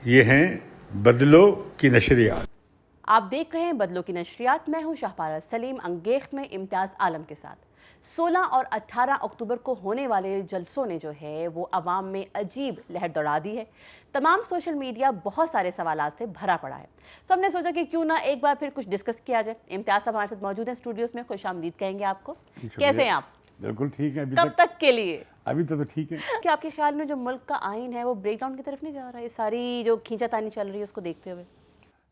یہ ہیں بدلو کی نشریات۔ آپ دیکھ رہے ہیں بدلو کی نشریات، میں ہوں شاہپارہ سلیم۔ انگیخت میں امتیاز عالم کے ساتھ 16 اور 18 اکتوبر کو ہونے والے جلسوں نے جو ہے وہ عوام میں عجیب لہر دوڑا دی ہے۔ تمام سوشل میڈیا بہت سارے سوالات سے بھرا پڑا ہے، ہم نے سوچا کہ کیوں نہ ایک بار پھر کچھ ڈسکس کیا جائے۔ امتیاز صاحب ہمارے ساتھ موجود ہیں اسٹوڈیوز میں، خوش آمدید کہیں گے آپ کو۔ کیسے ہیں آپ؟ بالکل ٹھیک ہے۔ کب تک کے لیے؟ ابھی تو ٹھیک ہے۔ کیا آپ کے خیال میں جو ملک کا آئین ہے وہ بریک ڈاؤن کی طرف نہیں جا رہا ہے، یہ ساری جو کھینچا تانی چل رہی ہے اس کو دیکھتے ہوئے؟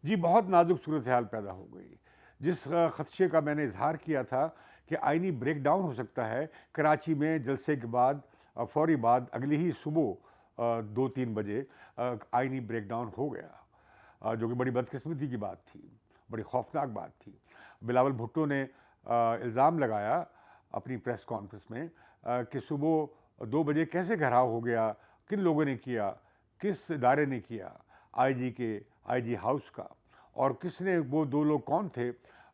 جی، بہت نازک صورتحال پیدا ہو گئی۔ جس خدشے کا میں نے اظہار کیا تھا کہ آئینی بریک ڈاؤن ہو سکتا ہے، کراچی میں جلسے کے بعد فوری بعد اگلی ہی صبح 2-3 بجے آئینی بریک ڈاؤن ہو گیا، جو کہ بڑی بدقسمتی کی بات تھی، بڑی خوفناک بات تھی۔ بلاول بھٹو نے الزام لگایا اپنی پریس کانفرنس میں کہ صبح 2 بجے کیسے گھیراؤ ہو گیا، کن لوگوں نے کیا، کس ادارے نے کیا، آئی جی ہاؤس کا، اور کس نے، وہ 2 لوگ کون تھے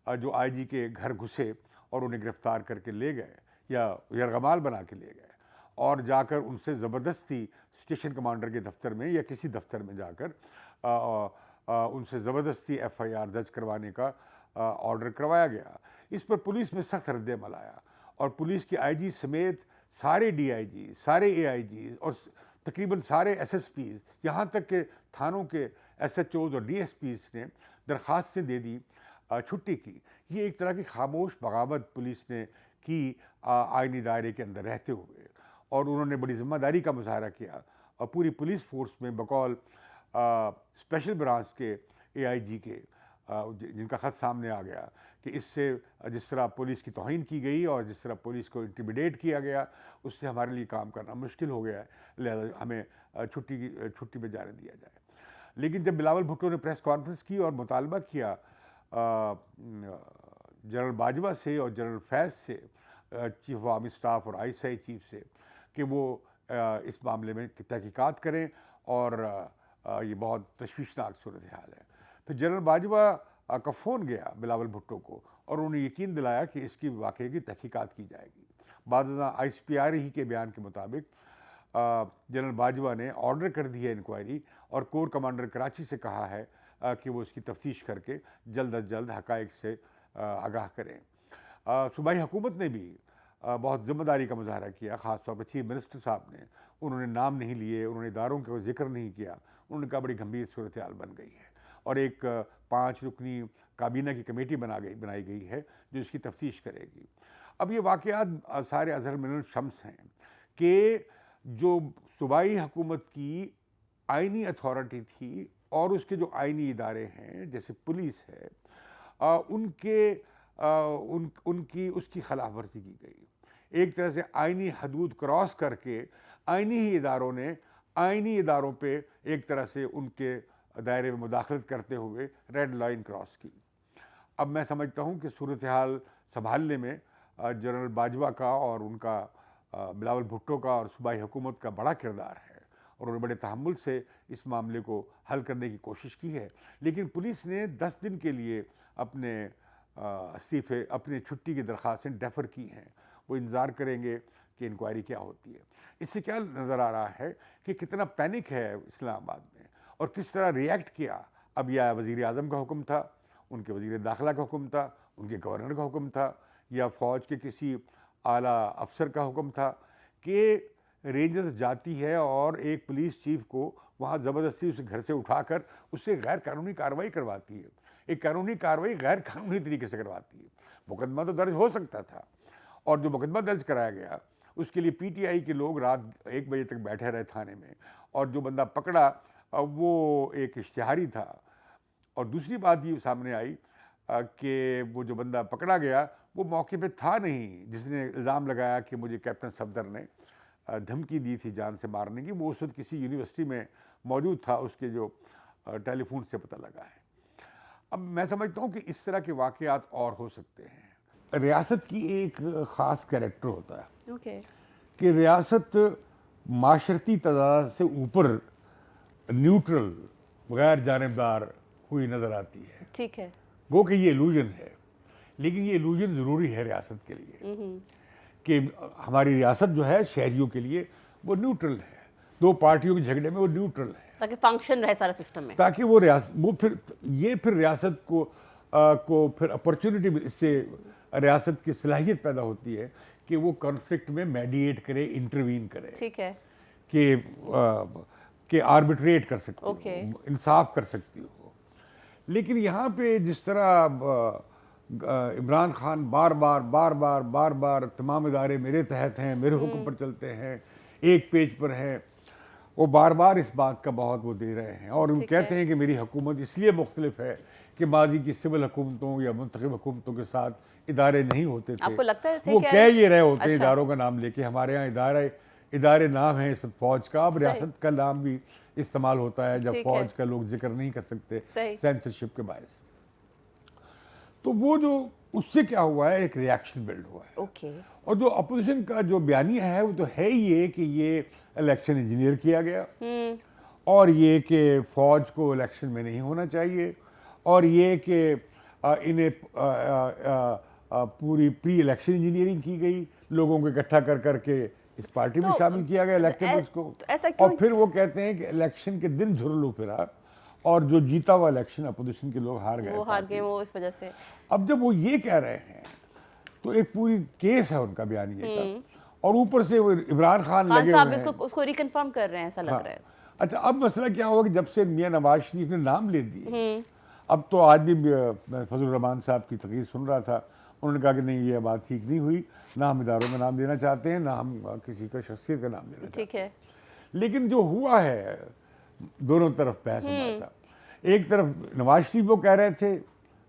جو آئی جی کے گھر گھسے اور انہیں گرفتار کر کے لے گئے یا یرغمال بنا کے لے گئے، اور جا کر ان سے زبردستی اسٹیشن کمانڈر کے دفتر میں یا کسی دفتر میں جا کر ان سے زبردستی ایف آئی آر درج کروانے کا آرڈر کروایا گیا۔ اس پر پولیس میں سخت رد عمل آیا، اور پولیس کے آئی جی سمیت سارے ڈی آئی جی، سارے اے آئی جیز اور تقریباً سارے ایس ایس پیز، یہاں تک کہ تھانوں کے ایس ایچ اوز اور ڈی ایس پیز نے درخواستیں دے دی، چھٹی کی۔ یہ ایک طرح کی خاموش بغاوت پولیس نے کی آئینی دائرے کے اندر رہتے ہوئے، اور انہوں نے بڑی ذمہ داری کا مظاہرہ کیا، اور پوری پولیس فورس میں بقول اسپیشل برانچ کے اے آئی جی کے، جن کا خط سامنے آ گیا کہ اس سے جس طرح پولیس کی توہین کی گئی اور جس طرح پولیس کو انٹیمیڈیٹ کیا گیا، اس سے ہمارے لیے کام کرنا مشکل ہو گیا ہے، لہذا ہمیں چھٹی پہ جانے دیا جائے۔ لیکن جب بلاول بھٹو نے پریس کانفرنس کی اور مطالبہ کیا جنرل باجوہ سے اور جنرل فیض سے، چیف آف آرمی اسٹاف اور آئی سی آئی چیف سے، کہ وہ اس معاملے میں تحقیقات کریں، اور یہ بہت تشویشناک صورتحال ہے۔ پھر جنرل باجوہ کا فون گیا بلاول بھٹو کو، اور انہوں نے یقین دلایا کہ اس کی واقعے کی تحقیقات کی جائے گی۔ بعد ازاں آئی ایس پی آر ہی کے بیان کے مطابق جنرل باجوہ نے آرڈر کر دی ہے انکوائری، اور کور کمانڈر کراچی سے کہا ہے کہ وہ اس کی تفتیش کر کے جلد از جلد حقائق سے آگاہ کریں۔ صوبائی حکومت نے بھی بہت ذمہ داری کا مظاہرہ کیا، خاص طور پر چیف منسٹر صاحب نے، انہوں نے نام نہیں لیے، انہوں نے اداروں کا ذکر نہیں کیا، انہوں نے کہا بڑی گمبھیر صورتحال بن گئی ہے، اور ایک 5 رکنی کابینہ کی کمیٹی بنائی گئی ہے جو اس کی تفتیش کرے گی۔ اب یہ واقعات سارے اظہر من الشمس ہیں کہ جو صوبائی حکومت کی آئینی اتھارٹی تھی اور اس کے جو آئینی ادارے ہیں جیسے پولیس ہے، ان کی اس کی خلاف ورزی کی گئی۔ ایک طرح سے آئینی حدود کراس کر کے آئینی ہی اداروں نے آئینی اداروں پہ ایک طرح سے ان کے دائرے میں مداخلت کرتے ہوئے ریڈ لائن کراس کی۔ اب میں سمجھتا ہوں کہ صورتحال سنبھالنے میں جنرل باجوہ کا اور ان کا بلاول بھٹو کا اور صوبائی حکومت کا بڑا کردار ہے، اور انہوں نے بڑے تحمل سے اس معاملے کو حل کرنے کی کوشش کی ہے۔ لیکن پولیس نے 10 دن کے لیے اپنے استعفے، اپنے چھٹی کی درخواستیں ڈیفر کی ہیں، وہ انتظار کریں گے کہ انکوائری کیا ہوتی ہے۔ اس سے کیا نظر آ رہا ہے کہ کتنا پینک ہے اسلام آباد میں، اور کس طرح ریئیکٹ کیا۔ اب یا وزیر اعظم کا حکم تھا، ان کے وزیر داخلہ کا حکم تھا، ان کے گورنر کا حکم تھا، یا فوج کے کسی اعلیٰ افسر کا حکم تھا کہ رینجرز جاتی ہے اور ایک پولیس چیف کو وہاں زبردستی اسے گھر سے اٹھا کر اس سے غیر قانونی کارروائی کرواتی ہے، ایک قانونی کارروائی غیر قانونی طریقے سے کرواتی ہے۔ مقدمہ تو درج ہو سکتا تھا، اور جو مقدمہ درج کرایا گیا اس کے لیے پی ٹی آئی کے لوگ رات 1 بجے تک بیٹھے رہے تھانے میں، اور جو بندہ پکڑا وہ ایک اشتہاری تھا۔ اور دوسری بات یہ سامنے آئی کہ وہ جو بندہ پکڑا گیا وہ موقع پہ تھا نہیں، جس نے الزام لگایا کہ مجھے کیپٹن صفدر نے دھمکی دی تھی جان سے مارنے کی، وہ اس وقت کسی یونیورسٹی میں موجود تھا، اس کے جو ٹیلی فون سے پتہ لگا ہے۔ اب میں سمجھتا ہوں کہ اس طرح کے واقعات اور ہو سکتے ہیں۔ ریاست کی ایک خاص کریکٹر ہوتا ہے کہ ریاست معاشرتی تضاد سے اوپر نیوٹرل، غیر جانبدار ہوئی نظر آتی ہے۔ ٹھیک ہے، گو کہ یہ ایلوژن ہے، لیکن یہ ایلوژن ضروری ہے ریاست کے لیے، کہ ہماری ریاست جو ہے شہریوں کے لیے وہ نیوٹرل ہے، 2 پارٹیوں کے جھگڑے میں وہ نیوٹرل ہے۔ تاکہ فنکشن رہے سارا سسٹم میں. تاکہ وہ پھر ریاست کو پھر اپرچونٹی اس سے ریاست کی صلاحیت پیدا ہوتی ہے کہ وہ کانفلکٹ میں میڈیٹ کرے, انٹروین کرے, ٹھیک ہے, کہ آربیٹریٹ کر سکتی اوکے, ہو, انصاف کر سکتی ہو. لیکن یہاں پہ جس طرح عمران خان بار بار تمام ادارے میرے تحت ہیں, میرے حکم پر چلتے ہیں, ایک پیج پر ہیں, وہ بار بار اس بات کا بہت وہ دے رہے ہیں, اور کہتے ہیں کہ میری حکومت اس لیے مختلف ہے کہ ماضی کی سول حکومتوں یا منتخب حکومتوں کے ساتھ ادارے نہیں ہوتے تھے. آپ کو لگتا ہے وہ کہہ یہ رہے ہوتے ہیں اداروں کا نام لے کے, ہمارے یہاں ادارے نام ہیں اس وقت فوج کا, اب ریاست کا نام بھی استعمال ہوتا ہے جب فوج کا لوگ ذکر نہیں کر سکتے سینسرشپ کے باعث. تو وہ جو اس سے کیا ہوا ہے, ایک ریاکشن بلڈ ہوا ہے. اور جو اپوزیشن کا جو بیانیہ ہے وہ تو ہے یہ کہ یہ الیکشن انجینئر کیا گیا, اور یہ کہ فوج کو الیکشن میں نہیں ہونا چاہیے, اور یہ کہ انہیں پوری پری الیکشن انجینئرنگ کی گئی, لوگوں کو اکٹھا کر کے اس پارٹی میں شامل کیا گیا الیکٹیبلز کو, اور پھر وہ کہتے ہیں کہ الیکشن کے دن جھرلو پھرا, اور جو جیتا ہوا الیکشن اپوزیشن کے لوگ ہار گئے وہ اس وجہ سے. اب جب وہ یہ کہہ رہے ہیں تو ایک پوری کیس ہے ان کا بیانیہ کا, اور اوپر سے وہ عمران خان لگے ہوئے ہیں اس کو ریکنفرم کر رہے ہیں, ایسا لگ رہا ہے. اچھا, اب مسئلہ کیا ہوا کہ جب سے میاں نواز شریف نے نام لے دیے, اب تو آج بھی میں فضل الرحمان صاحب کی تقریر سن رہا تھا, انہوں نے کہا کہ نہیں یہ بات ٹھیک نہیں ہوئی, نہ ہم اداروں میں نام دینا چاہتے ہیں, نہ ہم کسی کا شخصیت کا نام دینا چاہتے ہیں. لیکن جو ہوا ہے دونوں طرف بحث ہوا تھا. ایک طرف نواز شریف وہ کہہ رہے تھے,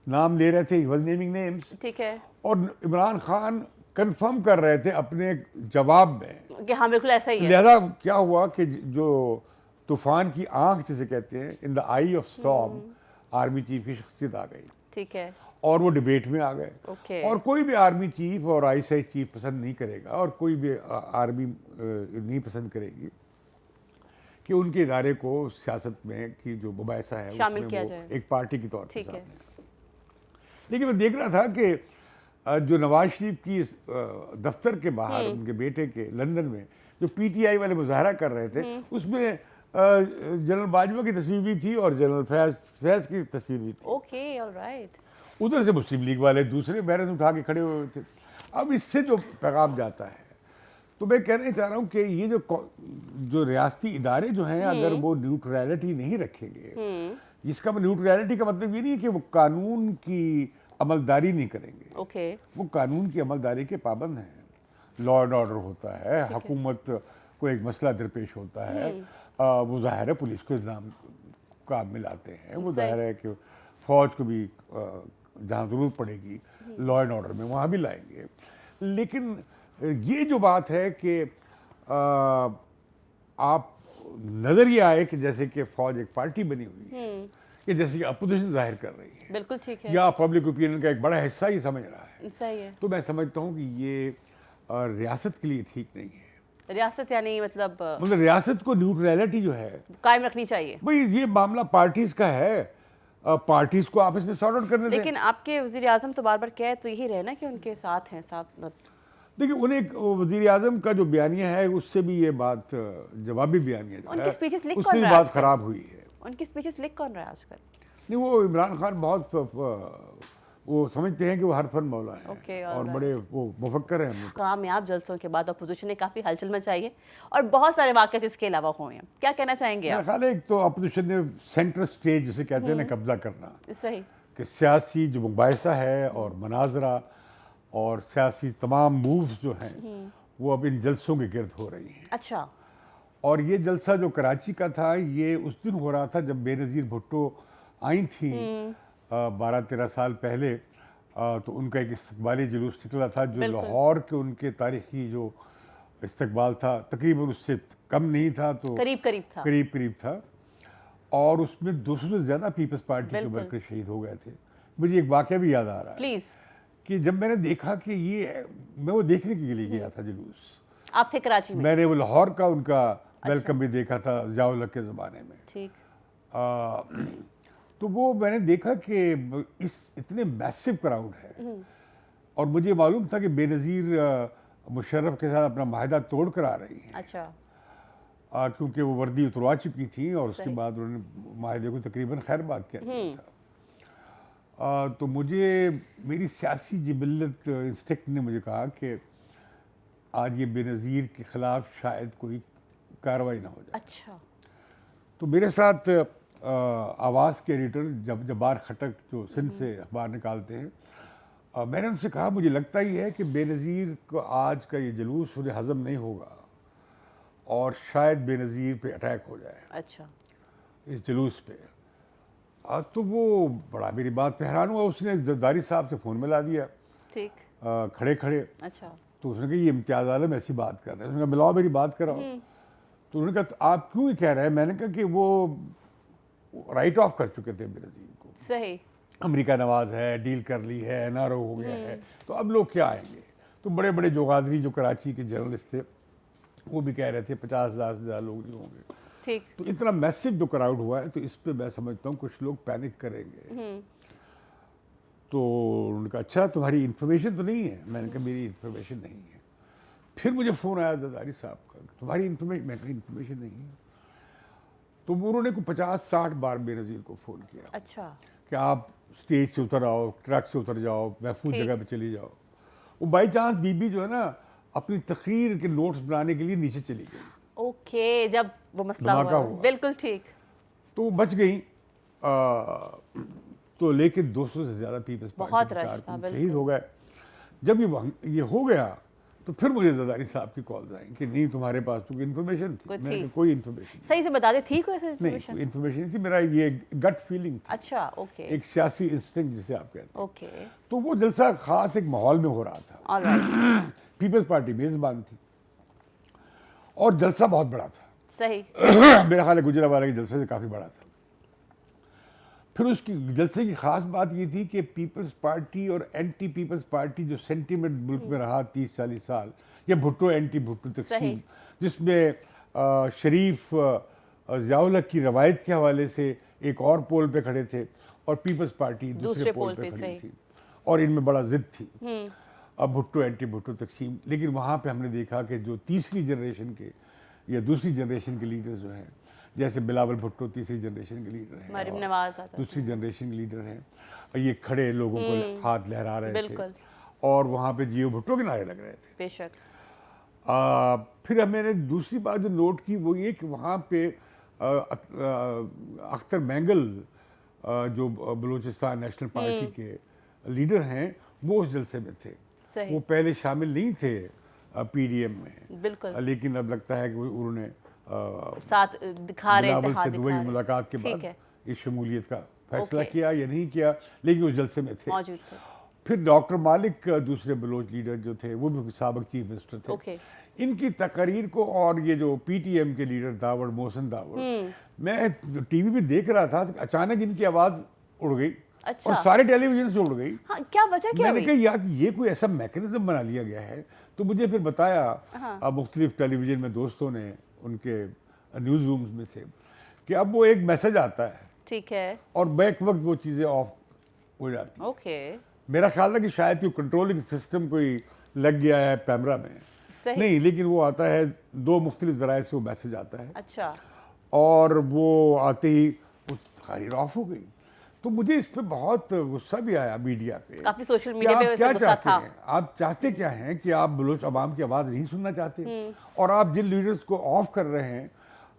نام لے رہے تھے, he was naming names, ٹھیک ہے, اور عمران خان کنفرم کر رہے تھے اپنے جواب میں کہ ہاں بالکل ایسا ہی ہے. لہذا کیا ہوا کہ جو طوفان کی آنکھ جسے کہتے ہیں, ان دا آئی آف اسٹارم, آرمی چیف کی شخصیت آ گئی, ٹھیک ہے, اور وہ ڈیبیٹ میں آ گئے. اور کوئی بھی آرمی چیف اور آئی سی چیف پسند نہیں کرے گا, اور کوئی بھی آرمی نہیں پسند کرے گی کہ ان کے ادارے کو سیاست میں کی جو مباحثہ ہے شامل کیا وہ جائے ایک پارٹی کی طور پر سامنے. لیکن میں دیکھ رہا تھا کہ جو نواز شریف کی دفتر کے باہر ان کے بیٹے کے لندن میں جو پی ٹی آئی والے مظاہرہ کر رہے تھے, اس میں جنرل باجوہ کی تصویر بھی تھی اور جنرل فیض کی تصویر بھی تھی. Okay, all right. ادھر سے مسلم لیگ والے دوسرے بیرن اٹھا کے کھڑے ہوئے تھے. اب اس سے جو پیغام جاتا ہے, تو میں کہنا چاہ رہا ہوں کہ یہ جو ریاستی ادارے جو ہیں, اگر وہ نیوٹرلٹی نہیں رکھیں گے, اس کا نیوٹرلٹی کا مطلب یہ نہیں ہے کہ وہ قانون کی عملداری نہیں کریں گے, وہ قانون کی عملداری کے پابند ہیں. لا اینڈ آرڈر ہوتا ہے, حکومت کو ایک مسئلہ درپیش ہوتا ہے, وہ ظاہر ہے پولیس کو انتظام کام میں لاتے ہیں, وہ ظاہر ہے کہ فوج کو بھی جہاں ضرورت پڑے گی لا اینڈ آرڈر میں وہاں بھی لائیں گے. لیکن یہ جو بات ہے کہ آپ نظر یہ آئے کہ جیسے کہ فوج ایک پارٹی بنی ہوئی ہے, کہ جیسے کہ اپوزیشن ظاہر کر رہی ہے, بالکل ٹھیک ہے, یا پبلک اوپینین کا ایک بڑا حصہ ہی سمجھ رہا ہے, صحیح ہے. تو میں سمجھتا ہوں کہ یہ ریاست کے لیے ٹھیک نہیں ہے. ریاست یعنی مطلب ریاست کو نیوٹرلٹی جو ہے قائم رکھنی چاہیے. بھئی یہ معاملہ پارٹیز کا ہے, پارٹیز کو آپس میں سارٹ آؤٹ کرنے دیں. لیکن آپ کے وزیر اعظم تو بار بار کہہ تو یہی رہے نا کہ ان کے ساتھ ہیں, ساتھ. دیکھیں انہیں وزیر اعظم کا جو بیانیہ ہے اس سے بھی یہ بات جوابی بیانیہ جو ہے اس سے بھی بات خراب ہوئی ہے. ان کی سپیچز لکھ کون رہا ہے آج کل؟ نہیں, وہ عمران خان بہت وہ سمجھتے ہیں کہ وہ ہر فن مولا ہیں اور بڑے وہ مفکر ہیں. کامیاب جلسوں کے بعد اپوزیشن نے کافی ہلچل مچائی ہے اور بہت سارے واقعات اس کے علاوہ ہوئے ہیں. کیا کہنا چاہیں گے آپ؟ میرا خیال ہے ایک تو اپوزیشن نے سینٹر سٹیج جسے کہتے ہیں نا قبضہ کرنا, صحیح, کہ سیاسی جو مباحثہ ہے اور مناظرہ اور سیاسی تمام مووز جو ہیں وہ اب ان جلسوں کے گرد ہو رہی ہیں. اچھا. اور یہ جلسہ جو کراچی کا تھا یہ اس دن ہو رہا تھا جب بے نظیر بھٹو آئی تھیں 12-13 سال پہلے, تو ان کا ایک استقبالی جلوس نکلا تھا جو لاہور کے ان کے تاریخی جو استقبال تھا تقریباً اس سے کم نہیں تھا, تو قریب تھا, اور اس میں 200 سے زیادہ پیپلز پارٹی کے ورکر شہید ہو گئے تھے. مجھے ایک واقعہ بھی یاد آ رہا ہے پلیز, کہ جب میں نے دیکھا کہ یہ میں وہ دیکھنے کے لیے گیا تھا جلوس, آپ تھے کراچی میں, میں نے وہ لاہور کا ان کا ویلکم بھی دیکھا تھا ضیاء الحق کے زمانے میں. ٹھیک. تو وہ میں نے دیکھا کہ اتنے میسو کراؤڈ ہے, اور مجھے معلوم تھا کہ بے نظیر مشرف کے ساتھ اپنا معاہدہ توڑ کر آ رہی ہیں. اچھا. کیونکہ وہ وردی اتروا چکی تھیں اور اس کے بعد انہوں نے معاہدے کو تقریباً خیر بات کیا تھا. تو مجھے میری سیاسی جبلت انسٹنکٹ نے مجھے کہا کہ آج یہ بے نظیر کے خلاف شاید کوئی کارروائی نہ ہو جائے. اچھا. تو میرے ساتھ آواز کے ایڈیٹر جبار خٹک جو سندھ سے اخبار نکالتے ہیں, میں نے ان سے کہا مجھے لگتا ہی ہے کہ بے نظیر کو آج کا یہ جلوس انہیں ہضم نہیں ہوگا اور شاید بے نظیر پہ اٹیک ہو جائے. اچھا. اس جلوس پہ. تو وہ بڑا میری بات پہ حیران ہوا. اس نے زرداری صاحب سے فون ملا دیا ٹھیک. کھڑے کھڑے. اچھا. تو اس نے کہا یہ امتیاز عالم ایسی بات کر رہے ہیں. اس نے کہا ملاؤ میری بات کراؤ. تو انہوں نے کہا آپ کیوں یہ کہہ رہے ہیں؟ میں نے کہا کہ وہ رائٹ آف کر چکے تھے بے نظیر کو. صحیح. امریکہ نواز ہے, ڈیل کر لی ہے, این آر او ہو گیا ہے, تو اب لوگ کیا آئیں گے. تو بڑے بڑے جو غادری جو کراچی کے جرنلسٹ تھے وہ بھی کہہ رہے تھے 50,000 سے زیادہ لوگ نہیں ہوں گے. ٹھیک. تو اتنا میسو جو کراؤڈ ہوا ہے تو اس پہ میں سمجھتا ہوں کچھ لوگ پینک کریں گے. تو انہوں نے کہا اچھا تمہاری انفارمیشن تو نہیں ہے؟ میں نے کہا میری انفارمیشن نہیں ہے. پھر مجھے فون آیا زرداری صاحب کا, تمہاری انفارمیشن؟ میں کہا انفارمیشن نہیں ہے. تو انہوں نے 50-60 بار بے نظیر کو فون کیا. اچھا. کہ آپ اسٹیج سے اتر آؤ, ٹرک سے اتر جاؤ, محفوظ جگہ پہ چلی جاؤ. وہ بائی چانس بی بی جو ہے نا اپنی تقریر کے نوٹس بنانے کے لیے نیچے چلی گئی. اوکے. جب وہ مسئلہ ہوا. بالکل ٹھیک. تو وہ بچ گئی. تو لیکن 200 سے زیادہ پیپلز پارٹی کے کارکن شہید ہو گئے. جب یہ ہو گیا تو پھر مجھے زرداری صاحب کی کالز آئیں کہ نہیں تمہارے پاس تو انفارمیشن تھی. میں نے کہا کوئی انفارمیشن صحیح سے بتا دے تھی کوئی ایسی انفارمیشن؟ نہیں, انفارمیشن نہیں تھی. میرا یہ گٹ فیلنگ تھی. اچھا. اوکے. ایک سیاسی انسٹنکٹ جسے آپ کہتے ہیں. اوکے. تو وہ جلسہ خاص ایک ماحول میں ہو رہا تھا. پیپلز پارٹی میزبان تھی اور جلسہ بہت بڑا تھا. صحیح. میرا خیال ہے گجرانوالہ کے جلسے سے کافی بڑا تھا. پھر اس کی جلسے کی خاص بات یہ تھی کہ پیپلز پارٹی اور اینٹی پیپلز پارٹی جو سینٹیمنٹ ملک میں رہا 30-40 سال, یا بھٹو اینٹی بھٹو تقسیم, جس میں شریف ضیاء الحق کی روایت کے حوالے سے ایک اور پول پہ کھڑے تھے اور پیپلز پارٹی دوسرے پول پہ کھڑی تھی, اور ان میں بڑا ضد تھی. اب بھٹو اینٹی بھٹو تقسیم. لیکن وہاں پہ ہم نے دیکھا کہ جو تیسری جنریشن کے یا دوسری جنریشن کے لیڈرز جو ہیں, جیسے بلاول بھٹو تیسری جنریشن کے لیڈر ہیں, مریم نواز دوسری جنریشن کے لیڈر ہیں, یہ کھڑے لوگوں کو ہاتھ لہرا رہے تھے اور وہاں پہ جیو بھٹو کے نعرے لگ رہے تھے. بے شک. پھر میں نے دوسری بات جو نوٹ کی وہ یہ کہ وہاں پہ اختر مینگل جو بلوچستان نیشنل پارٹی کے لیڈر ہیں وہ اس جلسے میں تھے. وہ پہلے شامل نہیں تھے پی ڈی ایم میں, بالکل, لیکن اب لگتا ہے کہ انہوں نے ساتھ دکھا رہے بلاول سے دبئی ملاقات کے بعد اس شمولیت کا فیصلہ کیا یا نہیں کیا, لیکن اس جلسے میں تھے. پھر ڈاکٹر مالک دوسرے بلوچ لیڈر جو تھے وہ بھی سابق چیف منسٹر تھے. ان کی تقاریر کو, اور یہ جو پی ٹی ایم کے لیڈر داوڑ محسن داوڑ, میں ٹی وی پہ دیکھ رہا تھا, اچانک ان کی آواز اڑ گئی اور سارے ٹیلی ویژن سے اڑ گئی. کیا وجہ کیا؟ میں نے کہا یار یہ کوئی ایسا میکینزم بنا لیا گیا ہے. تو مجھے پھر بتایا مختلف ٹیلی ویژن میں دوستوں نے ان کے نیوز رومز میں سے کہ اب وہ ایک میسج آتا ہے, ٹھیک ہے, اور بیک وقت وہ چیزیں آف ہو جاتی ہیں. اوکے. میرا خیال تھا کہ شاید کوئی کنٹرولنگ سسٹم کوئی لگ گیا ہے پیمرا میں, نہیں, لیکن وہ آتا ہے 2 مختلف ذرائع سے وہ میسج آتا ہے. اچھا. اور وہ آتے ہی تقریر آف ہو گئی. تو مجھے اس پہ بہت غصہ بھی آیا میڈیا پہ. کافی سوشل میڈیا پہ کیا چاہتے ہیں آپ؟ چاہتے کیا ہیں کہ آپ بلوچ عوام کی آواز نہیں سننا چاہتے, اور آپ جن لیڈرز کو آف کر رہے ہیں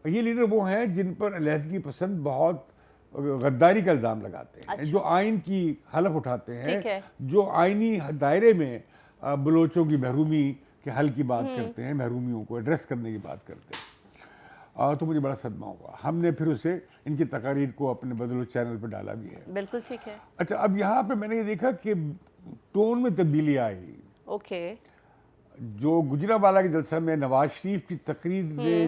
یہ لیڈر وہ ہیں جن پر علیحدگی پسند بہت غداری کا الزام لگاتے ہیں, جو آئین کی حلف اٹھاتے ہیں, جو آئینی دائرے میں بلوچوں کی محرومی کے حل کی بات کرتے ہیں, محرومیوں کو ایڈریس کرنے کی بات کرتے ہیں. تو مجھے بڑا صدمہ ہوا. ہم نے پھر اسے ان کی تقاریر کو اپنے بدلو چینل پہ ڈالا بھی ہے. بالکل ٹھیک ہے. اچھا, اب یہاں پہ میں نے یہ دیکھا کہ ٹون میں تبدیلی آئی. اوکے. جو گجرانوالہ کے جلسہ میں نواز شریف کی تقریر نے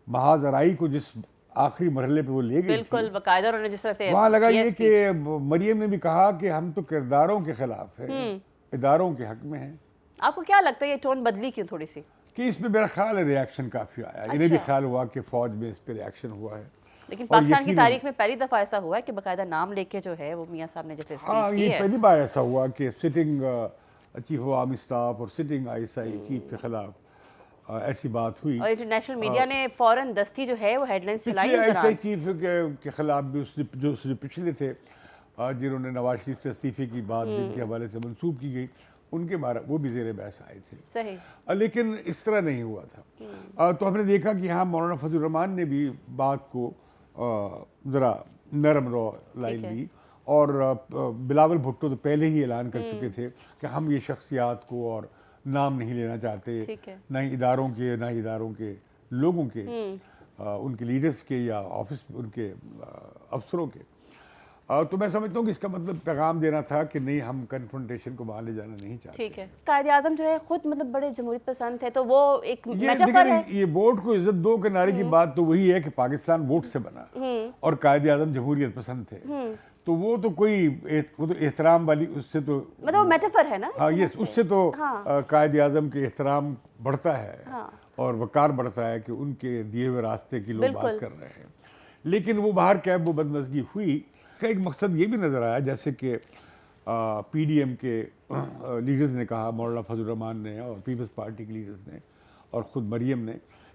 محاذ آرائی کو جس آخری مرحلے پہ وہ لے گئی, بالکل باقاعدہ انہوں نے جس طرح سے وہاں لگا یہ کہ مریم نے بھی کہا کہ ہم تو کرداروں کے خلاف ہیں, اداروں کے حق میں ہیں. آپ کو کیا لگتا ہے یہ ٹون بدلی کیوں تھوڑی سی؟ کہ اس پہ میرا خیال ہے ریاکشن کافی آیا. انہیں بھی خیال ہوا کہ فوج میں اس پہ ریاکشن ہوا ہے. لیکن پاکستان کی تاریخ میں پہلی دفعہ ایسا ہوا ہے کہ باقاعدہ نام لے کے جو ہے وہ میاں صاحب نے جیسے اسپیچ کی ہے. پہلی بار ایسا ہوا کہ sitting chief of army staff اور sitting I S I chief کے خلاف ایسی بات ہوئی. اور انٹرنیشنل میڈیا نے فوراً دستی جو ہے وہ ہیڈ لائنز چلائی. ایسے چیف کے خلاف بھی جو پچھلے تھے جنہوں نے نواز شریف سے استعفے کی بات جن کے حوالے سے منسوب کی گئی ان کے بارے وہ بھی زیر بحث آئے تھے. صحیح. لیکن اس طرح نہیں ہوا تھا. تو ہم نے دیکھا کہ ہاں مولانا فضل الرحمان نے بھی بات کو ذرا نرم رو لائن لی, اور بلاول بھٹو تو پہلے ہی اعلان کر چکے تھے کہ ہم یہ شخصیات کو اور نام نہیں لینا چاہتے, نہ ہی اداروں کے نہ ہی اداروں کے لوگوں کے, ان کے لیڈرز کے یا آفس ان کے افسروں کے. تو میں سمجھتا ہوں کہ اس کا مطلب پیغام دینا تھا کہ نہیں, ہم کنفرنٹیشن کو وہاں لے جانا نہیں چاہتے. ٹھیک ہے. قائد اعظم جو ہے خود مطلب بڑے جمہوریت پسند تھے, تو وہ ایک میٹافر ہے. یہ ووٹ کو عزت دو کے نعرے کی بات تو وہی ہے کہ پاکستان ووٹ سے بنا اور قائد اعظم جمہوریت پسند تھے, تو وہ تو کوئی وہ تو احترام والی, اس سے تو مطلب میٹافر ہے نا. ہاں یس, اس سے تو قائد اعظم کے احترام بڑھتا ہے اور وقار بڑھتا ہے کہ ان کے دیے ہوئے راستے کی لوگ بات کر رہے ہیں. لیکن وہ باہر کیب وہ بدمزگی ہوئی کا ایک مقصد یہ بھی نظر آیا, جیسے کہ پی ڈی ایم کے لیڈرز نے کہا, مولانا فضل الرحمان نے اور پیپلز پارٹی کے لیڈرز نے اور خود مریم نے,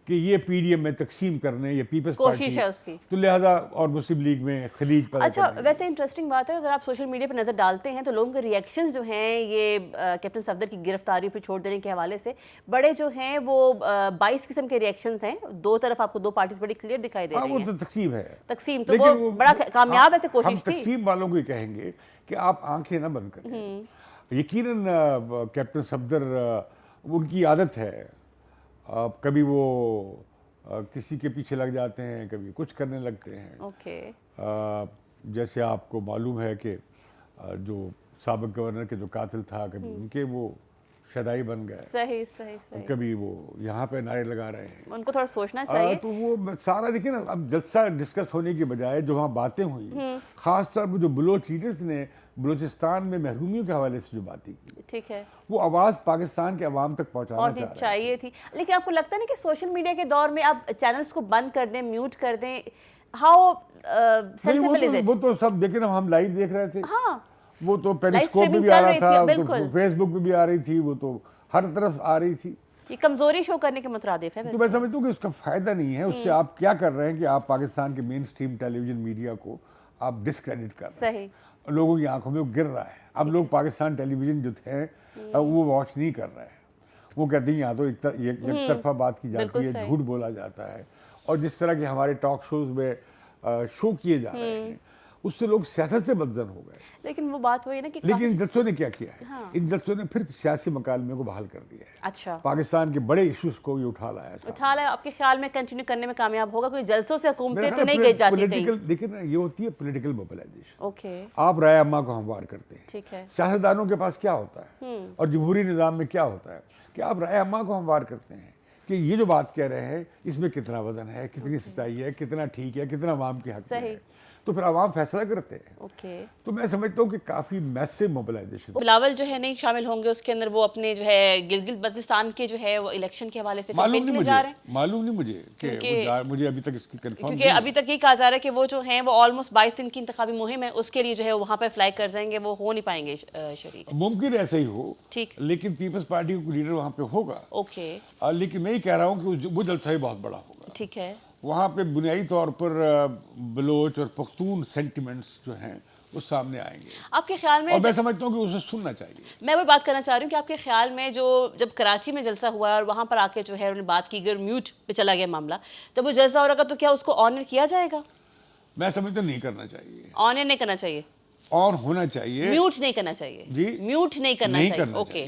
کہ یہ پی ڈی ایم میں تقسیم کرنے یا پیپلز پارٹی کوشش ہے اس کی, تو لہٰذا اور مسلم لیگ میں خلیج پیدا کرنے. اچھا ویسے انٹرسٹنگ بات ہے, اگر آپ سوشل میڈیا پہ نظر ڈالتے ہیں تو لوگوں کے ریئیکشنز جو ہیں یہ کیپٹن صفدر کی گرفتاری پہ چھوڑ دینے کے حوالے سے بڑے جو ہیں وہ 22 قسم کے ریئیکشنز ہیں. دو طرف آپ کو دو پارٹیز بڑی کلیئر دکھائی دے رہی ہیں. وہ تو تقسیم ہے, تقسیم تو وہ بڑا کامیاب ایسے کوشش تھی. ہم تقسیم والوں کو یہ کہیں گے کہ آپ آنکھیں نہ بند کریں. یقیناً کیپٹن صفدر ان کی عادت ہے, کبھی وہ کسی کے پیچھے لگ جاتے ہیں, کبھی کچھ کرنے لگتے ہیں. جیسے آپ کو معلوم ہے کہ جو سابق گورنر کے جو قاتل تھا, کبھی ان کے وہ شدائی بن گئے, صحیح صحیح صحیح, کبھی وہ یہاں پہ نعرے لگا رہے ہیں. ان کو تھوڑا سوچنا چاہیے. تو وہ سارا دیکھیں نا, اب جلسہ ڈسکس ہونے کے بجائے جو وہاں باتیں ہوئی, خاص طور پر جو بلوچ لیڈرز نے بلوچستان میں محرومیوں کے حوالے سے جو باتیں کی, ٹھیک ہے, وہ آواز پاکستان کے عوام تک پہنچانا چاہیے تھی. لیکن آپ کو لگتا نہیں کہ سوشل میڈیا کے دور میں آپ چینلز کو بند کر دیں, میوٹ کر دیں, ہاؤ سینسیبل از اٹ؟ وہ تو سب دیکھیں نا, ہم لائیو دیکھ رہے تھے, ہاں وہ تو پیریسکوپ پہ بھی آ رہا تھا, فیس بک پہ بھی آ رہی تھی, وہ تو ہر طرف آ رہی تھی. یہ کمزوری شو کرنے کے مترادف ہے. تو میں سمجھتا ہوں کہ اس کا فائدہ نہیں ہے. اس سے آپ کیا کر رہے ہیں کہ آپ پاکستان کے مین سٹریم ٹیلی ویژن میڈیا کو آپ ڈسکریڈٹ کر رہے ہیں. لوگوں کی آنکھوں میں وہ گر رہا ہے. اب لوگ پاکستان ٹیلی ویژن جو تھے وہ واچ نہیں کر رہے ہیں. وہ کہتے ہیں یہاں تو ایک طرفہ بات کی جاتی ہے, جھوٹ بولا جاتا ہے, اور جس طرح کے ہمارے ٹاک شوز میں شو کیے جا رہے ہیں اس سے لوگ سیاست سے بدظن ہو گئے. لیکن وہ بات وہی نا کہ لیکن ان جلسوں نے کیا کیا ہے, ان جلسوں نے پھر سیاسی مکالمے کو بحال کر دیا ہے. اچھا, پاکستان کے بڑے ایشوز کو یہ اٹھا لایا. آپ کے خیال میں کنٹینیو کرنے میں کامیاب ہوگا؟ کوئی جلسوں سے حکومتیں تو نہیں گئی جاتی کہیں. دیکھیں نا, یہ ہوتی ہے پولیٹیکل موبلائزیشن. اوکے, آپ رائے عامہ کو ہموار کرتے ہیں. ٹھیک ہے. سیاستدانوں کے پاس کیا ہوتا ہے اور جمہوری نظام میں کیا ہوتا ہے کہ آپ رائے عامہ کو ہموار کرتے ہیں کہ یہ جو بات کہہ رہے ہیں اس میں کتنا وزن ہے, کتنی سچائی ہے, کتنا ٹھیک ہے, کتنا عوام کے حق میں ہے, تو پھر عوام فیصلہ کرتے ہیں. اوکے, تو میں سمجھتا ہوں کہ کافی میسو موبلائزیشن. بلاول جو ہے نہیں شامل ہوں گے اس کے اندر, وہ اپنے جو ہے گلگت بلتستان کے جو ہے وہ الیکشن کے حوالے سے کیمپین کے لیے جا رہے ہیں. معلوم نہیں مجھے کہ مجھے ابھی تک اس کی کنفرم, کیونکہ ابھی تک یہ کہا جا رہا ہے کہ وہ جو ہیں وہ آلموسٹ 22 دن کی انتخابی مہم ہے, اس کے لیے جو ہے وہاں پہ فلائی کر جائیں گے, وہ ہو نہیں پائیں گے شریک. ممکن ایسا ہی ہو, ٹھیک, لیکن پیپلز پارٹی کا لیڈر وہاں پہ ہوگا. اوکے, لیکن میں یہ کہہ رہا ہوں کہ وہ جلسہ ہی بہت بڑا ہوگا. ٹھیک ہے. وہاں پہ بنیادی طور پر بلوچ اور پختون سینٹیمنٹس جو ہیں وہ سامنے آئیں گے. آپ کے خیال میں, اور میں سمجھتا ہوں کہ اسے سننا چاہیے. میں وہ بات کرنا چاہ رہی ہوں کہ آپ کے خیال میں جو جب کراچی میں جلسہ ہوا اور وہاں پر آ کے جو ہے انہوں نے بات کی گئی اور میوٹ پہ چلا گیا معاملہ, جب وہ جلسہ ہو رہا تو کیا اس کو آنر کیا جائے گا؟ میں سمجھتا ہوں نہیں کرنا چاہیے. آنر نہیں کرنا چاہیے, اور ہونا چاہیے, میوٹ نہیں کرنا چاہیے. جی, میوٹ نہیں کرنا چاہیے. اوکے,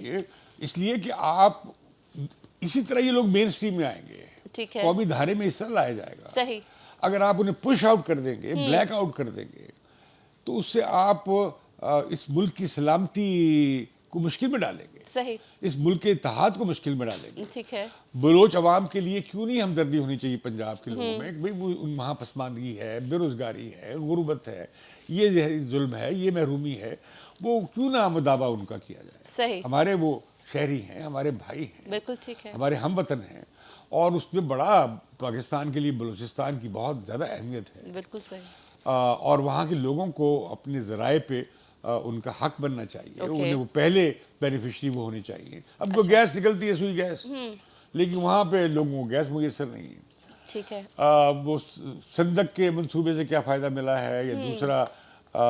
اس لیے کہ آپ اسی طرح یہ لوگ مین سٹریم میں آئیں گے, ٹھیک ہے, قومی دھارے میں اس طرح لایا جائے گا. صحیح. اگر آپ انہیں پش آؤٹ کر دیں گے, بلیک آؤٹ کر دیں گے, تو اس سے آپ اس ملک کی سلامتی کو مشکل میں ڈالیں گے. صحیح. اس ملک کے اتحاد کو مشکل میں ڈالیں گے. ٹھیک ہے. بلوچ عوام کے لیے کیوں نہیں ہمدردی ہونی چاہیے پنجاب کے لوگوں میں, بھئی وہاں پسماندگی ہے, بے روزگاری ہے, غربت ہے, یہ ظلم ہے, یہ محرومی ہے, وہ کیوں نہ مداوا ان کا کیا جائے. صحیح. ہمارے وہ شہری ہیں, ہمارے بھائی ہیں, بالکل ٹھیک ہے, ہمارے ہم وطن ہیں, اور اس میں بڑا پاکستان کے لیے بلوچستان کی بہت زیادہ اہمیت ہے. بالکل صحیح. اور وہاں کے لوگوں کو اپنے ذرائع پہ ان کا حق بننا چاہیے. انہیں وہ پہلے بینیفیشری وہ ہونے چاہیے. اب جو گیس نکلتی ہے, سوئی گیس, لیکن وہاں پہ لوگوں کو گیس میسر نہیں ہے. ٹھیک ہے. وہ سندک کے منصوبے سے کیا فائدہ ملا ہے, یا دوسرا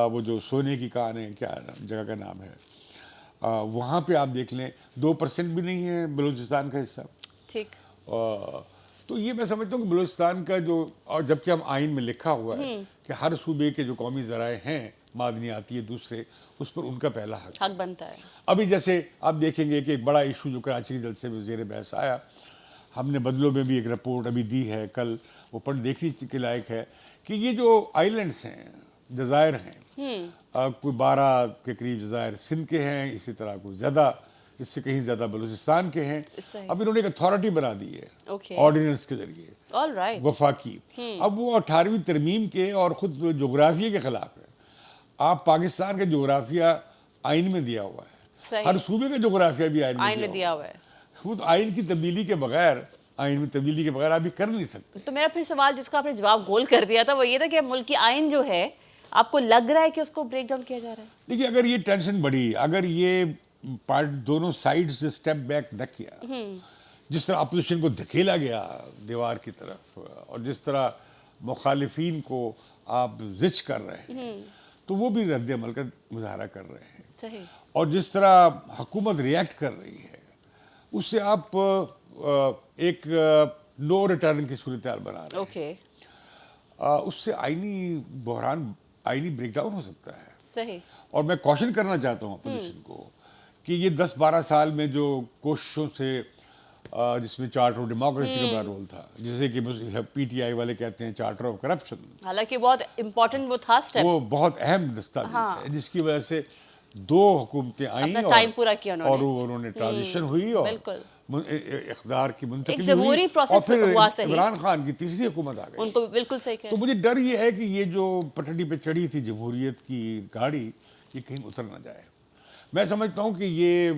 وہ جو سونے کی کان ہے, کیا جگہ کا نام ہے, وہاں پہ آپ دیکھ لیں 2% بھی نہیں ہے بلوچستان کا حصہ. ٹھیک. تو یہ میں سمجھتا ہوں کہ بلوچستان کا جو, اور جبکہ ہم آئین میں لکھا ہوا ہے کہ ہر صوبے کے جو قومی ذرائع ہیں معدنیاتی ہے دوسرے, اس پر ان کا پہلا حق بنتا ہے. ابھی جیسے آپ دیکھیں گے کہ ایک بڑا ایشو جو کراچی کے جلسے میں زیر بحث آیا, ہم نے بدلوں میں بھی ایک رپورٹ ابھی دی ہے کل, وہ پڑھ دیکھنے کے لائق ہے, کہ یہ جو آئی لینڈس ہیں, جزائر ہیں, کوئی 12 کے قریب جزائر سندھ کے ہیں, اسی طرح کوئی زیادہ, اس سے کہیں زیادہ بلوچستان کے ہیں. اب انہوں نے ایک اتھارٹی بنا دی ہے آرڈیننس کے ذریعے, وفاقی. اب وہ 18ویں ترمیم کے اور خود جغرافیے کے خلاف ہے. آپ پاکستان کا جغرافیہ آئین میں دیا ہوا ہے, ہر صوبے کا جغرافیہ بھی آئین میں دیا ہوا ہے. خود آئین کی تبدیلی کے بغیر, آئین میں تبدیلی کے بغیر آپ یہ کر نہیں سکتے. تو میرا پھر سوال جس کا آپ نے جواب گول کر دیا تھا وہ یہ تھا کہ ملکی آئین جو ہے آپ کو لگ رہا ہے کہ اس کو بریک ڈاؤن کیا جا رہا ہے؟ دیکھیے, اگر یہ ٹینشن بڑھی, اگر یہ پارٹ دونوں سائڈ سے سٹیپ بیک نہ کیا, جس طرح اپوزیشن کو دھکیلا گیا دیوار کی طرف, اور جس طرح مخالفین کو آپ زچ کر رہے ہیں, تو وہ بھی رد عمل کا مظاہرہ کر رہے ہیں. صحیح. اور جس طرح حکومت ریئیکٹ کر رہی ہے, اس سے آپ ایک نو ریٹرن کی صورتحال بنا رہے ہیں. اوکے. اس سے آئینی بحران, آئینی بریک ڈاؤن ہو سکتا ہے. صحیح. اور میں کوشن کرنا چاہتا ہوں اپوزیشن کو کہ یہ 10-12 سال میں جو کوششوں سے, جس میں چارٹر آف ڈیموکریسی کا بڑا رول تھا, جسے کہ پی ٹی آئی والے کہتے ہیں چارٹر آف کرپشن, حالانکہ بہت امپورٹنٹ وہ تھا سٹیپ, وہ بہت اہم دستاویز ہے, جس کی وجہ سے 2 حکومتیں آئیں اور انہوں نے ٹرانزیشن ہوئی اور اقتدار کی منتقلی ہوئی, اور پھر عمران خان کی تیسری حکومت آ گئی. ان کو بالکل صحیح کہا. تو مجھے ڈر یہ ہے کہ یہ جو پٹڑی پہ چڑھی تھی جمہوریت کی گاڑی, یہ کہیں اتر نہ جائے. میں سمجھتا ہوں کہ یہ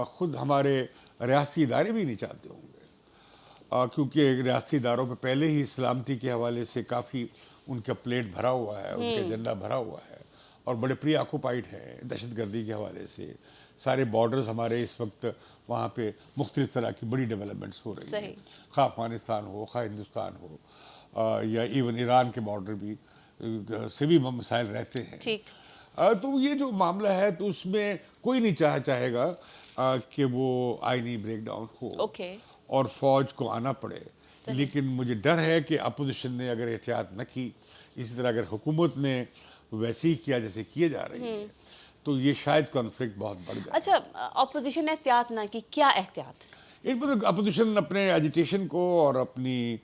خود ہمارے ریاستی ادارے بھی نہیں چاہتے ہوں گے, کیونکہ ریاستی اداروں پہ پہلے ہی سلامتی کے حوالے سے کافی ان کا پلیٹ بھرا ہوا ہے, ان کا ایجنڈا بھرا ہوا ہے, اور بڑے پری آکوپائڈ ہیں دہشت گردی کے حوالے سے. سارے بارڈرز ہمارے اس وقت وہاں پہ مختلف طرح کی بڑی ڈیولپمنٹس ہو رہی ہیں, خواہ افغانستان ہو, خواہ ہندوستان ہو, یا ایون ایران کے بارڈر بھی سے بھی مسائل رہتے ہیں. تو یہ جو معاملہ ہے, تو اس میں کوئی نہیں چاہے گا کہ وہ آئینی بریک ڈاؤن ہو اور فوج کو آنا پڑے. لیکن مجھے ڈر ہے کہ اپوزیشن نے اگر احتیاط نہ کی, اسی طرح اگر حکومت نے ویسے ہی کیا جیسے کیے جا رہی ہے, تو یہ شاید کانفلکٹ بہت بڑھ جائے. اچھا, اپوزیشن نے احتیاط نہ کی, کیا احتیاط؟ ایک مطلب اپوزیشن اپنے ایجیٹیشن کو اور اپنی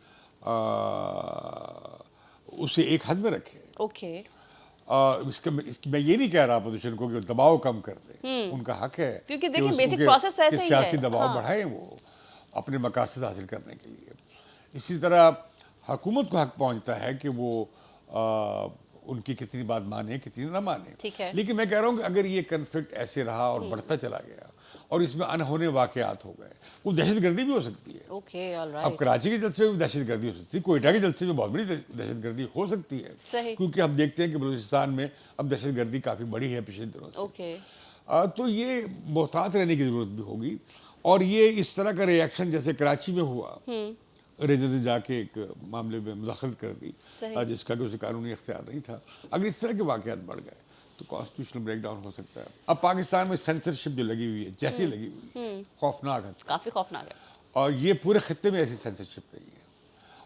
اسے ایک حد میں رکھے. اوکے. میں یہ نہیں کہہ رہا اپوزیشن کو کہ دباؤ کم کر دیں, ان کا حق ہے کیونکہ دیکھیں بیسک پروسیس تو ایسے ہی ہے, سیاسی دباؤ بڑھائیں وہ اپنے مقاصد حاصل کرنے کے لیے. اسی طرح حکومت کو حق پہنچتا ہے کہ وہ ان کی کتنی بات مانے کتنی نہ مانے. لیکن میں کہہ رہا ہوں کہ اگر یہ کنفلکٹ ایسے رہا اور بڑھتا چلا گیا اور اس میں انہونے واقعات ہو گئے, وہ دہشت گردی بھی ہو سکتی ہے. اب کراچی کے جلسے میں بھی دہشت گردی ہو سکتی ہے, کوئٹہ کے جلسے میں بہت بڑی دہشت گردی ہو سکتی ہے, کیونکہ ہم دیکھتے ہیں کہ بلوچستان میں اب دہشت گردی کافی بڑی ہے پچھلے دنوں سے. تو یہ محتاط رہنے کی ضرورت بھی ہوگی. اور یہ اس طرح کا ریئیکشن جیسے کراچی میں ہوا, ریجر نے جا کے ایک معاملے میں مداخلت کر دی جس کا کہ اسے قانونی اختیار نہیں تھا, اگر اس طرح کے واقعات بڑھ گئے تو کانسٹیٹیوشنل بریک ڈاؤن ہو سکتا ہے. اب پاکستان میں سینسرشپ جو لگی ہوئی ہے, جیسی لگی ہوئی ہے, خوفناک ہے, کافی خوفناک ہے, اور یہ پورے خطے میں ایسی سینسرشپ نہیں ہے,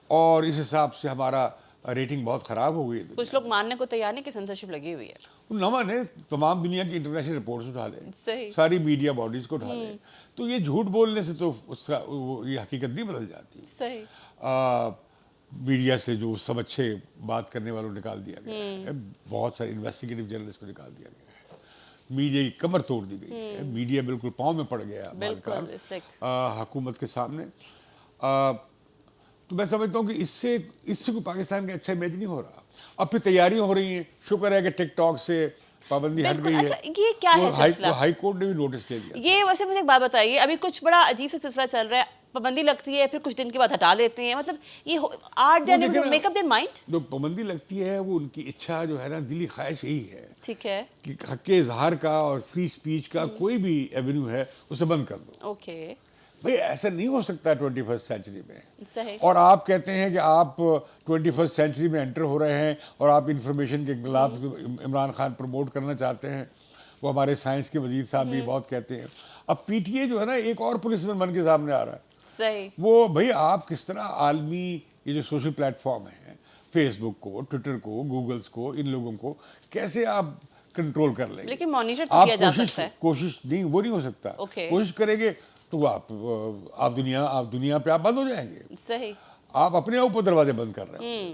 اور اس حساب سے ہمارا ریٹنگ بہت خراب ہو گئی ہے. کچھ لوگ ماننے کو تیار نہیں کہ سینسرشپ لگی ہوئی ہے. نہ مانے, تمام دنیا کی انٹرنیشنل رپورٹس اٹھا لیں, ساری میڈیا باڈیز کو اٹھا لیں, تو یہ جھوٹ بولنے سے تو اس کا یہ حقیقت نہیں بدل جاتی. میڈیا سے جو سب اچھے بات کرنے والوں نکال دیا گیا ہے, بہت سارے انویسٹیگیٹو جرنلسٹ کو نکال دیا گیا ہے, میڈیا کی کمر توڑ دی گئی ہے, میڈیا بالکل پاؤں میں پڑ گیا حکومت کے سامنے. تو میں سمجھتا ہوں کہ اس سے کوئی پاکستان کا اچھا امیج نہیں ہو رہا. اب پھر تیاریاں ہو رہی ہیں, شکر ہے کہ ٹک ٹاک سے پابندی ہٹ گئی ہے. یہ کیا ہے سلسلہ؟ ہائی کورٹ نے بھی نوٹس لے لیا. یہ ویسے مجھے ایک بات بتائیے, ابھی کچھ بڑا عجیب سے سلسلہ چل رہا ہے, پابندی لگتی ہے پھر کچھ دن کے بعد ہٹا لیتے ہیں, مطلب یہ are they make up their mind. جو پابندی لگتی ہے وہ ان کی اچھا جو ہے نا, دلی خواہش یہی ہے, ٹھیک ہے, کہ حق اظہار کا اور فری اسپیچ کا کوئی بھی ایونیو ہے اسے بند کر دو. اوکے. بھئی ایسا نہیں ہو سکتا 21st سینچری میں. صحیح. اور آپ کہتے ہیں کہ آپ 21st سینچری میں انٹر ہو رہے ہیں اور آپ انفارمیشن کے انقلاب عمران خان پروموٹ کرنا چاہتے ہیں. وہ ہمارے سائنس کے وزیر صاحب بھی بہت کہتے ہیں. اب پی ٹی اے جو ہے نا ایک اور پولیس مین بن کے سامنے آ رہا ہے. صحیح. وہ بھئی آپ کس طرح عالمی یہ جو سوشل پلیٹ فارم ہیں، فیس بک کو، ٹویٹر کو، گوگلز کو، ان لوگوں کو کیسے آپ کنٹرول کر لیں گے؟ لیکن مانیٹر تو کیا جا سکتا ہے. کوشش نہیں، وہ نہیں ہو سکتا. اوکے. کوشش کریں گے تو آپ دنیا پہ آپ بند ہو جائیں گے. صحیح. آپ اپنے اوپر دروازے بند کر رہے ہیں.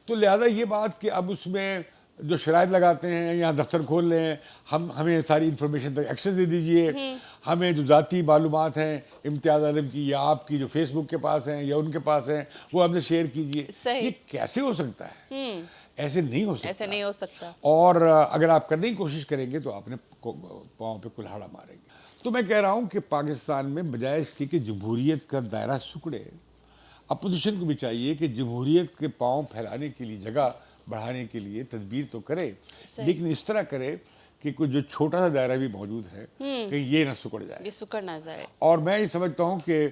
تو لہذا یہ بات کہ اب اس میں جو شرائط لگاتے ہیں، یہاں دفتر کھول لیں، ہمیں ساری انفارمیشن تک ایکسیس دے دیجئے، ہمیں جو ذاتی معلومات ہیں امتیاز عالم کی یا آپ کی جو فیس بک کے پاس ہیں یا ان کے پاس ہیں وہ ہم سے شیئر کیجئے. یہ کیسے ہو سکتا ہے؟ ایسے نہیں ہو سکتا. ایسے نہیں ہو سکتا. اور اگر آپ کرنے کی کوشش کریں گے تو آپ نے پاؤں پہ کلہاڑا ماریں گے. تو میں کہہ رہا ہوں کہ پاکستان میں بجائے اس کی کہ جمہوریت کا دائرہ سکڑے، اپوزیشن کو بھی چاہیے کہ جمہوریت کے پاؤں پھیلانے کے لیے، جگہ بڑھانے کے لیے تدبیر تو کرے، لیکن اس طرح کرے کہ کوئی جو چھوٹا سا دائرہ بھی موجود ہے کہ یہ نہ سکڑ جائے. یہ سکڑ نہ جائے. اور میں یہ سمجھتا ہوں کہ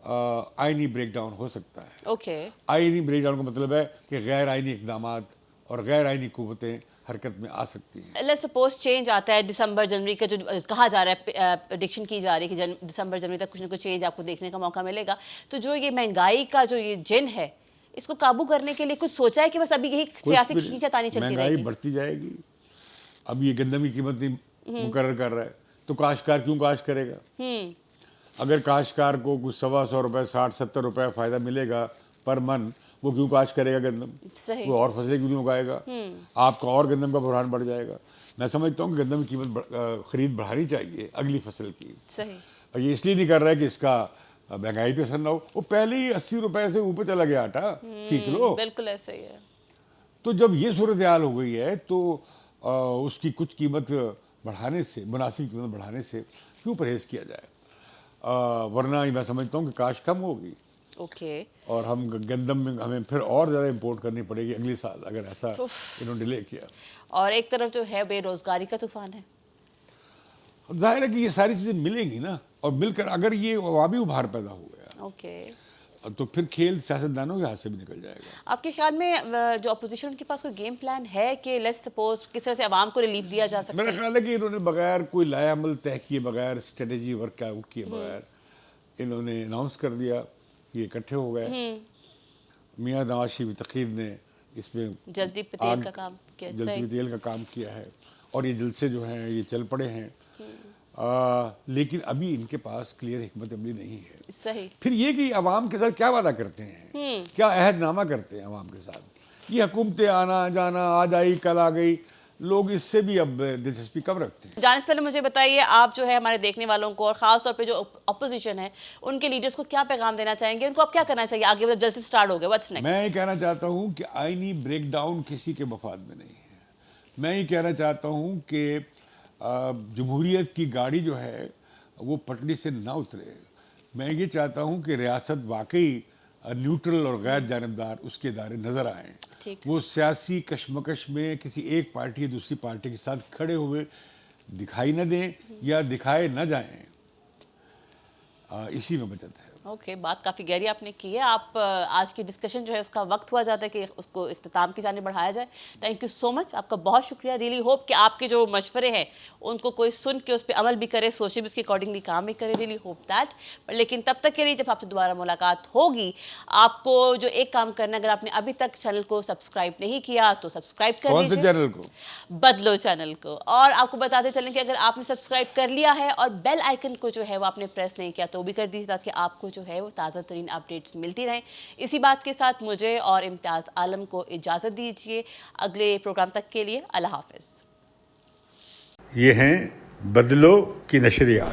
آئینی بریک ڈاؤن ہو سکتا ہے. اوکے. آئینی بریک ڈاؤن کا مطلب ہے کہ غیر آئینی اقدامات اور غیر آئینی قوتیں حرکت میں آ سکتی ہیں. لیٹس سپوز چینج آتا ہے دسمبر جنوری کا، جو کہا جا رہا ہے، پریڈکشن کی جا رہی ہے کہ دسمبر جنوری تک کچھ نہ کچھ چینج آپ کو دیکھنے کا موقع ملے گا. تو جو یہ مہنگائی کا جو یہ جن ہے، اس کو قابو کرنے کے لیے کچھ سوچا ہے کہ بس ابھی یہی سیاسی کھینچتانی چلتی رہے گی؟ مہنگائی بڑھتی جائے گی. اب یہ گندم کی قیمت مقرر کر رہا ہے تو کاشتکار کیوں کاشت کرے گا؟ اگر کاشتکار کو کچھ 125 روپے 60-70 روپے فائدہ ملے گا پر من، وہ کیوں کاشت کرے گا گندم؟ وہ اور فصلیں کیوں نہیں اگائے گا؟ آپ کا اور گندم کا بحران بڑھ جائے گا. میں سمجھتا ہوں کہ گندم کی قیمت خرید بڑھانی چاہیے اگلی فصل کی. صحیح. اور یہ اس لیے نہیں کر رہا ہے کہ اس کا مہنگائی پہ اثر نہ ہو. وہ پہلے ہی 80 روپے سے اوپر چلا گیا آٹا فی کلو. بالکل ایسا ہی ہے. تو جب یہ صورتحال ہو گئی ہے تو اس کی کچھ قیمت بڑھانے سے، مناسب قیمت بڑھانے سے کیوں پرہیز کیا جائے؟ ورنہ میں سمجھتا ہوں کہ کاشت کم ہوگی. اوکے. اور ہم گندم میں ہمیں پھر اور زیادہ امپورٹ کرنی پڑے گی اگلی سال اگر ایسا انہوں نے ڈیلے کیا. اور ایک طرف جو ہے بے روزگاری کا طوفان ہے. ظاہر ہے کہ یہ ساری چیزیں ملیں گی نا، اور مل کر اگر یہ عوامی ابھار پیدا ہو گیا اوکے تو پھر کھیل سیاستدانوں کے ہاتھ سے بھی نکل جائے گا. آپ کے خیال میں جو اپوزیشن کے پاس کوئی گیم پلان ہے کہ لیٹس سپوز کس طرح سے عوام کو ریلیف دیا جا سکتا ہے؟ میرا خیال ہے کہ انہوں نے بغیر کوئی لائے عمل طے کیے بغیر، اسٹریٹجی ورک آؤٹ کیے بغیر انہوں نے اناؤنس کر دیا کہ یہ اکٹھے ہو گئے. میاں نواز شریف تقریر نے اس میں جلدی پتیل کا کام کیا. جلدی پتیل کا کام کیا ہے اور یہ جلسے جو ہیں یہ چل پڑے ہیں. لیکن ابھی ان کے پاس کلیئر حکمت عملی نہیں ہے. صحیح. پھر یہ کہ عوام کے ساتھ کیا وعدہ کرتے ہیں، کیا عہد نامہ کرتے ہیں عوام کے ساتھ. یہ حکومتیں آنا جانا، آج آئی کل آ گئی، لوگ اس سے بھی اب دلچسپی کم رکھتے ہیں. جانے سے پہلے مجھے بتائیے، آپ جو ہے ہمارے دیکھنے والوں کو اور خاص طور پہ جو اپوزیشن ہے ان کے لیڈرز کو کیا پیغام دینا چاہیں گے؟ ان کو اب کیا کرنا چاہیے آگے؟ جلد سے سٹارٹ ہو گیا، واٹس نیکسٹ؟ میں یہ کہنا چاہتا ہوں کہ آئینی بریک ڈاؤن کسی کے مفاد میں نہیں ہے. میں یہ کہنا چاہتا ہوں کہ جمہوریت کی گاڑی جو ہے وہ پٹڑی سے نہ اترے. میں یہ چاہتا ہوں کہ ریاست واقعی نیوٹرل اور غیر جانبدار اس کے ادارے نظر آئیں. وہ سیاسی کشمکش میں کسی ایک پارٹی یا دوسری پارٹی کے ساتھ کھڑے ہوئے دکھائی نہ دیں یا دکھائے نہ جائیں. اسی میں بچت ہے. اوکے، بات کافی گہری آپ نے کی ہے. آپ آج کی ڈسکشن جو ہے اس کا وقت ہوا جاتا ہے کہ اس کو اختتام کی جانب بڑھایا جائے. تھینک یو سو مچ، آپ کا بہت شکریہ. ریئلی ہوپ کہ آپ کے جو مشورے ہیں ان کو کوئی سن کے اس پہ عمل بھی کرے، سوچے بھی اس کے اکارڈنگلی کام بھی کرے. Really hope that. لیکن تب تک کے لیے جب آپ سے دوبارہ ملاقات ہوگی، آپ کو جو ایک کام کرنا ہے، اگر آپ نے ابھی تک چینل کو سبسکرائب نہیں کیا تو سبسکرائب کر لیجیے. کون سے چینل کو؟ بدلو چینل کو. اور آپ کو بتاتے چلیں کہ اگر آپ نے سبسکرائب کر لیا ہے اور بیل آئیکن کو جو ہے وہ آپ نے پریس نہیں کیا تو وہ بھی کر دیجیے تاکہ آپ کو جو ہے وہ تازہ ترین اپڈیٹس ملتی رہیں. اسی بات کے ساتھ مجھے اور امتیاز عالم کو اجازت دیجیے. اگلے پروگرام تک کے لیے اللہ حافظ. یہ ہیں بدلو کی نشریات.